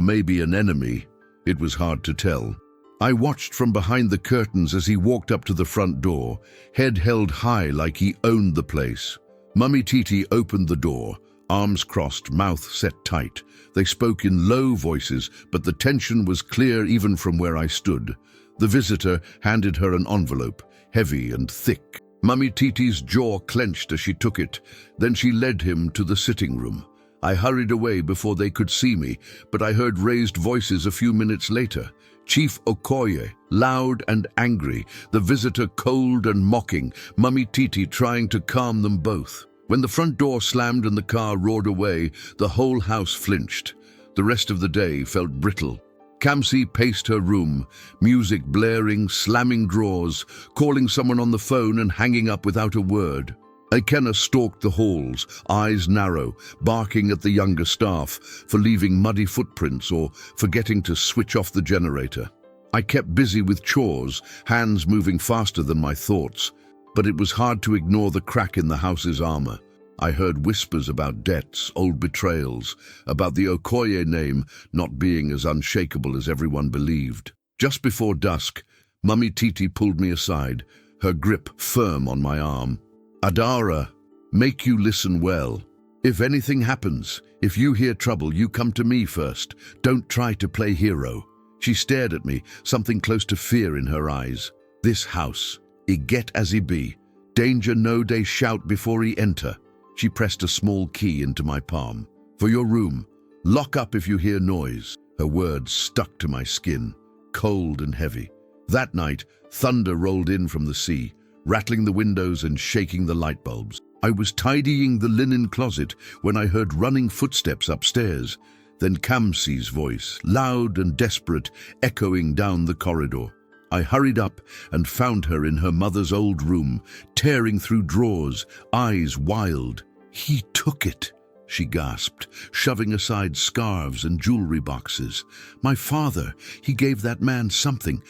Speaker 1: maybe an enemy. It was hard to tell. I watched from behind the curtains as he walked up to the front door, head held high like he owned the place. Mummy Titi opened the door, arms crossed, mouth set tight. They spoke in low voices, but the tension was clear even from where I stood. The visitor handed her an envelope, heavy and thick. Mummy Titi's jaw clenched as she took it. Then she led him to the sitting room. I hurried away before they could see me, but I heard raised voices a few minutes later. Chief Okoye, loud and angry, the visitor cold and mocking, Mummy Titi trying to calm them both. When the front door slammed and the car roared away, the whole house flinched. The rest of the day felt brittle. Kamsi paced her room, music blaring, slamming drawers, calling someone on the phone and hanging up without a word. Ikenna stalked the halls, eyes narrow, barking at the younger staff for leaving muddy footprints or forgetting to switch off the generator. I kept busy with chores, hands moving faster than my thoughts, but it was hard to ignore the crack in the house's armor. I heard whispers about debts, old betrayals, about the Okoye name not being as unshakable as everyone believed. Just before dusk, Mummy Titi pulled me aside, her grip firm on my arm. Adara, make you listen well. If anything happens, if you hear trouble, you come to me first. Don't try to play hero. She stared at me, something close to fear in her eyes. This house, it get as he be. Danger no day shout before he enter. She pressed a small key into my palm. For your room, lock up if you hear noise. Her words stuck to my skin, cold and heavy. That night, thunder rolled in from the sea, rattling the windows and shaking the light bulbs. I was tidying the linen closet when I heard running footsteps upstairs, then Kamsi's voice, loud and desperate, echoing down the corridor. I hurried up and found her in her mother's old room, tearing through drawers, eyes wild. He took it, she gasped, shoving aside scarves and jewelry boxes. My father, he gave that man something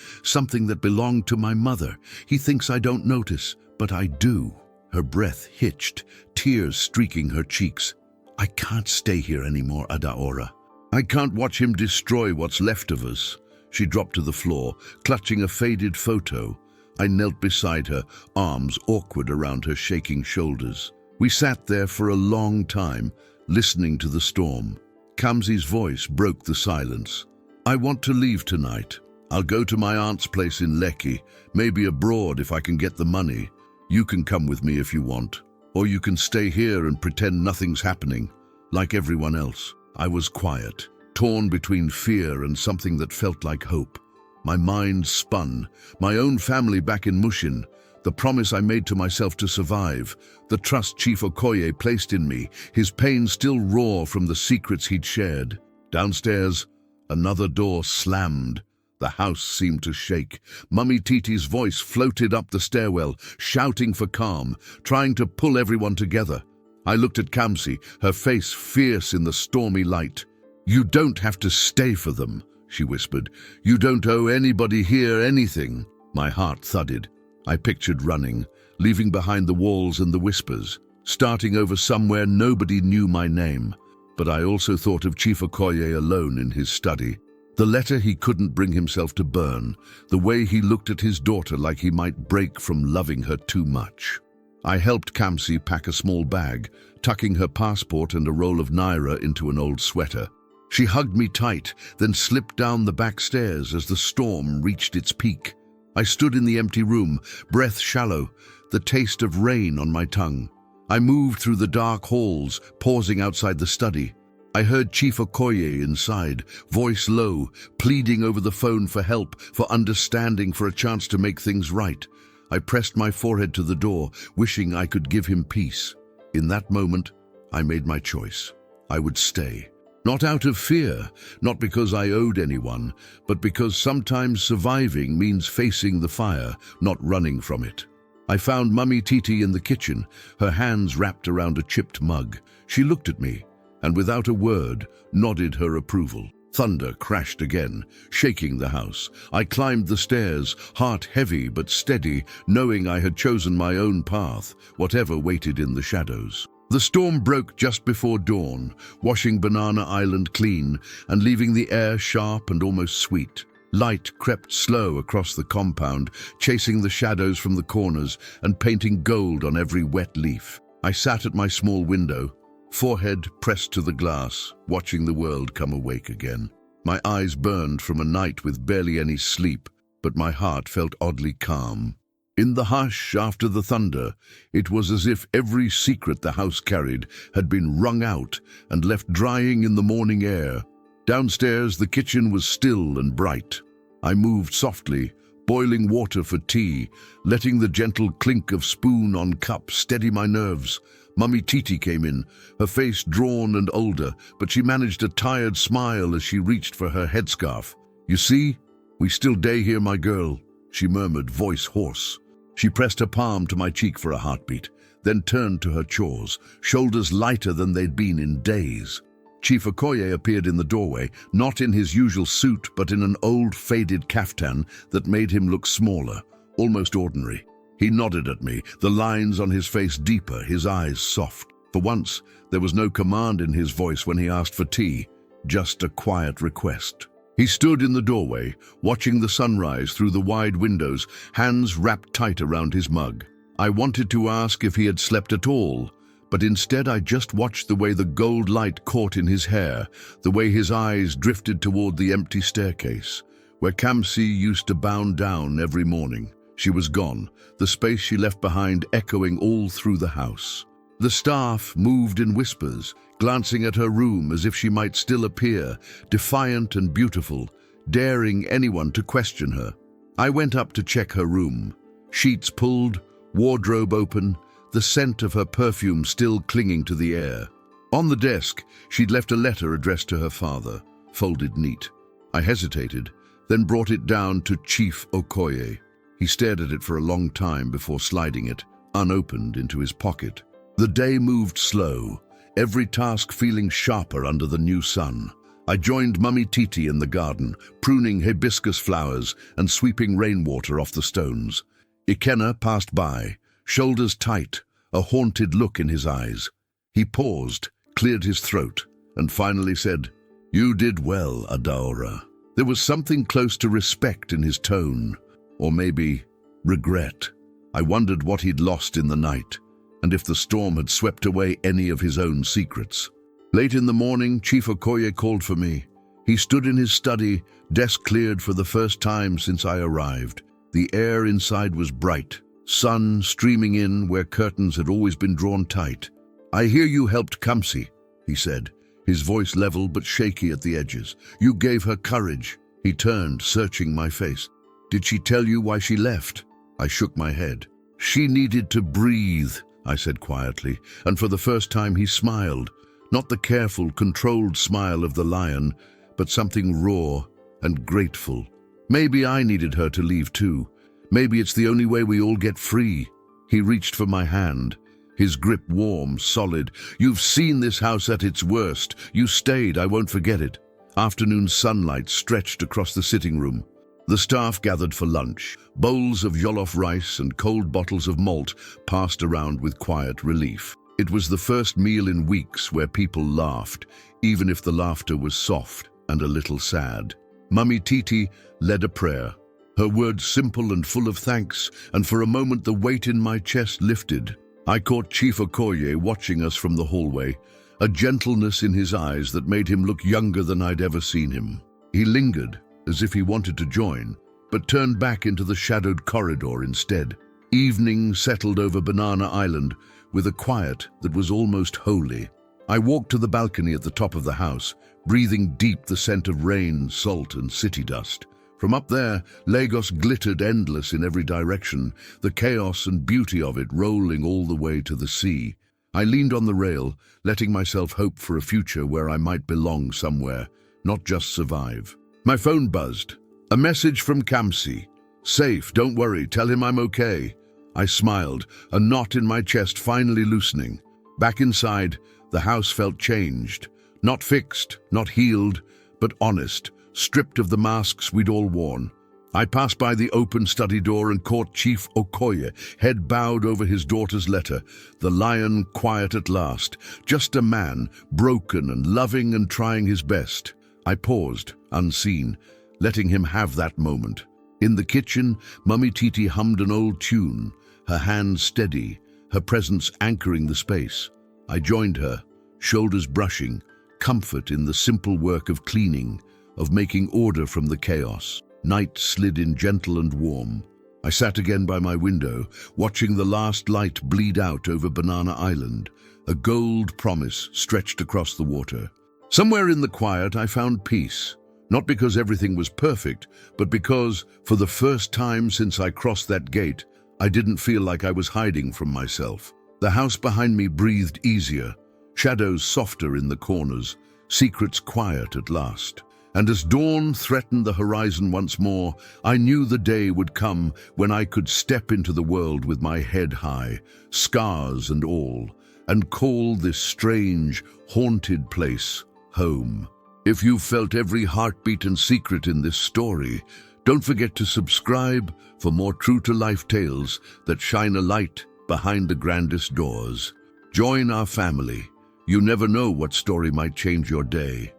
Speaker 1: that belonged to my mother. He thinks I don't notice, but I do. Her breath hitched, tears streaking her cheeks. I can't stay here anymore, Adaora. I can't watch him destroy what's left of us. She dropped to the floor, clutching a faded photo. I knelt beside her, arms awkward around her shaking shoulders. We sat there for a long time, listening to the storm. Kamsi's voice broke the silence. I want to leave tonight. I'll go to my aunt's place in Lekki, maybe abroad if I can get the money. You can come with me if you want. Or you can stay here and pretend nothing's happening, like everyone else. I was quiet, torn between fear and something that felt like hope. My mind spun, my own family back in Mushin, the promise I made to myself to survive, the trust Chief Okoye placed in me, his pain still raw from the secrets he'd shared. Downstairs, another door slammed. The house seemed to shake. Mummy Titi's voice floated up the stairwell, shouting for calm, trying to pull everyone together. I looked at Kamsi, her face fierce in the stormy light. You don't have to stay for them, she whispered. You don't owe anybody here anything. My heart thudded. I pictured running, leaving behind the walls and the whispers, starting over somewhere nobody knew my name. But I also thought of Chief Okoye alone in his study. The letter he couldn't bring himself to burn, the way he looked at his daughter like he might break from loving her too much. I helped Kamsi pack a small bag, tucking her passport and a roll of naira into an old sweater. She hugged me tight, then slipped down the back stairs as the storm reached its peak. I stood in the empty room, breath shallow, the taste of rain on my tongue. I moved through the dark halls, pausing outside the study. I heard Chief Okoye inside, voice low, pleading over the phone for help, for understanding, for a chance to make things right. I pressed my forehead to the door, wishing I could give him peace. In that moment, I made my choice. I would stay. Not out of fear, not because I owed anyone, but because sometimes surviving means facing the fire, not running from it. I found Mummy Titi in the kitchen, her hands wrapped around a chipped mug. She looked at me, and without a word, nodded her approval. Thunder crashed again, shaking the house. I climbed the stairs, heart heavy but steady, knowing I had chosen my own path, whatever waited in the shadows. The storm broke just before dawn, washing Banana Island clean and leaving the air sharp and almost sweet. Light crept slow across the compound, chasing the shadows from the corners and painting gold on every wet leaf. I sat at my small window, forehead pressed to the glass, watching the world come awake again. My eyes burned from a night with barely any sleep, but my heart felt oddly calm. In the hush after the thunder, it was as if every secret the house carried had been wrung out and left drying in the morning air. Downstairs, the kitchen was still and bright. I moved softly, boiling water for tea, letting the gentle clink of spoon on cup steady my nerves. Mummy Titi came in, her face drawn and older, but she managed a tired smile as she reached for her headscarf. "You see, we still day here, my girl," she murmured, voice hoarse. She pressed her palm to my cheek for a heartbeat, then turned to her chores, shoulders lighter than they'd been in days. Chief Okoye appeared in the doorway, not in his usual suit, but in an old, faded kaftan that made him look smaller, almost ordinary. He nodded at me, the lines on his face deeper, his eyes soft. For once, there was no command in his voice when he asked for tea, just a quiet request. He stood in the doorway, watching the sunrise through the wide windows, hands wrapped tight around his mug. I wanted to ask if he had slept at all, but instead I just watched the way the gold light caught in his hair, the way his eyes drifted toward the empty staircase, where Kamsi used to bound down every morning. She was gone, the space she left behind echoing all through the house. The staff moved in whispers, glancing at her room as if she might still appear, defiant and beautiful, daring anyone to question her. I went up to check her room. Sheets pulled, wardrobe open, the scent of her perfume still clinging to the air. On the desk, she'd left a letter addressed to her father, folded neat. I hesitated, then brought it down to Chief Okoye. He stared at it for a long time before sliding it, unopened, into his pocket. The day moved slow, every task feeling sharper under the new sun. I joined Mummy Titi in the garden, pruning hibiscus flowers and sweeping rainwater off the stones. Ikenna passed by, shoulders tight, a haunted look in his eyes. He paused, cleared his throat, and finally said, "You did well, Adaora." There was something close to respect in his tone, or maybe regret. I wondered what he'd lost in the night, and if the storm had swept away any of his own secrets. Late in the morning, Chief Okoye called for me. He stood in his study, desk cleared for the first time since I arrived. The air inside was bright, sun streaming in where curtains had always been drawn tight. "I hear you helped Kamsi," he said, his voice level but shaky at the edges. "You gave her courage." He turned, searching my face. "Did she tell you why she left?" I shook my head. "She needed to breathe," I said quietly, and for the first time he smiled. Not the careful, controlled smile of the lion, but something raw and grateful. Maybe I needed her to leave too. Maybe it's the only way we all get free. He reached for my hand, his grip warm, solid. "You've seen this house at its worst. You stayed, I won't forget it." Afternoon sunlight stretched across the sitting room. The staff gathered for lunch. Bowls of jollof rice and cold bottles of malt passed around with quiet relief. It was the first meal in weeks where people laughed, even if the laughter was soft and a little sad. Mummy Titi led a prayer, her words simple and full of thanks, and for a moment the weight in my chest lifted. I caught Chief Okoye watching us from the hallway, a gentleness in his eyes that made him look younger than I'd ever seen him. He lingered, as if he wanted to join, but turned back into the shadowed corridor instead. Evening settled over Banana Island, with a quiet that was almost holy. I walked to the balcony at the top of the house, breathing deep the scent of rain, salt, and city dust. From up there, Lagos glittered endless in every direction, the chaos and beauty of it rolling all the way to the sea. I leaned on the rail, letting myself hope for a future where I might belong somewhere, not just survive. My phone buzzed. A message from Kamsi. "Safe, don't worry, tell him I'm okay." I smiled, a knot in my chest finally loosening. Back inside, the house felt changed. Not fixed, not healed, but honest, stripped of the masks we'd all worn. I passed by the open study door and caught Chief Okoye, head bowed over his daughter's letter. The lion quiet at last, just a man, broken and loving and trying his best. I paused, unseen, letting him have that moment. In the kitchen, Mummy Titi hummed an old tune, her hands steady, her presence anchoring the space. I joined her, shoulders brushing, comfort in the simple work of cleaning, of making order from the chaos. Night slid in gentle and warm. I sat again by my window, watching the last light bleed out over Banana Island, a gold promise stretched across the water. Somewhere in the quiet, I found peace. Not because everything was perfect, but because, for the first time since I crossed that gate, I didn't feel like I was hiding from myself. The house behind me breathed easier, shadows softer in the corners, secrets quiet at last. And as dawn threatened the horizon once more, I knew the day would come when I could step into the world with my head high, scars and all, and call this strange, haunted place home. If you've felt every heartbeat and secret in this story, don't forget to subscribe for more true-to-life tales that shine a light behind the grandest doors. Join our family. You never know what story might change your day.